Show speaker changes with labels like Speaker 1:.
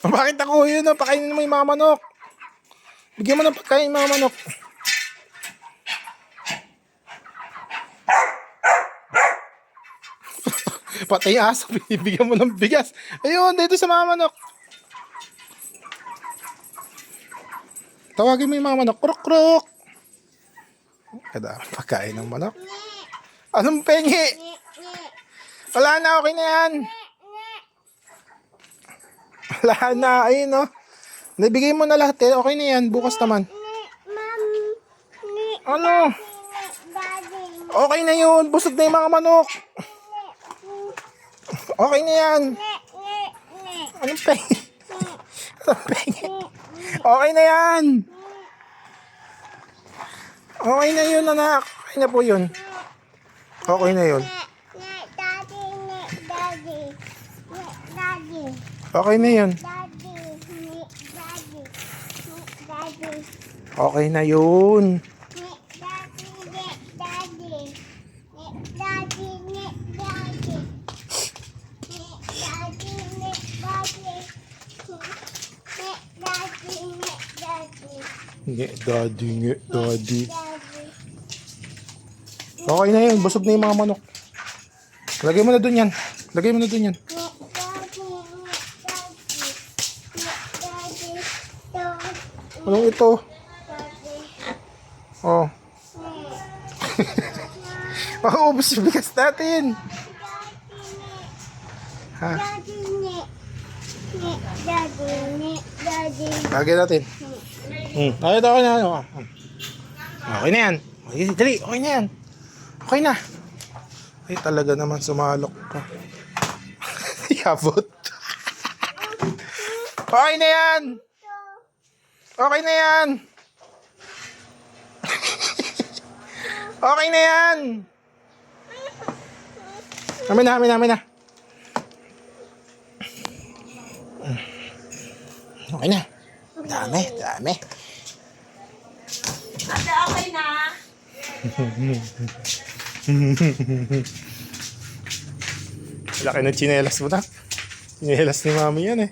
Speaker 1: Bakit ako yun? Pakainin mo yung mga manok. Bigyan mo ng pagkain yung mga manok. Patay yung aso. Bigyan mo ng bigas. Ayun, dito sa mga manok. Tawagin mo yung mga manok. Krok, krok. Kada pagkain ng manok. Anong pengi? Wala na, okay na yan. Wala na, ayun no. Nabigay mo na lahat eh. Okay na yan, bukas naman. Ano? Okay na yun, busog na yung mga manok. Okay na yan. Anong pengi? Anong pengi? Okay na yan. Okay na yun, anak. Okay na po yun. Okay na yun. Okay na yun. Okay na yun. Daddy. Okay na yun, busog na yung mga manok. Lagay mo na dun yan. Lagay mo na dun yan. Anong ito? Oh. Mauubos yung bigas natin. Ha? Lagay natin. Okay na. Okay na yan. Dali, okay na yan. Okay na. Ay, talaga naman sumalok ka. Yabot. Okay na yan. Okay na yan. Okay na yan. Amin na. Okay na. Dami.
Speaker 2: Ate, okay na.
Speaker 1: Laki ng tsinelas mo na. Tsinelas ni mami yan eh.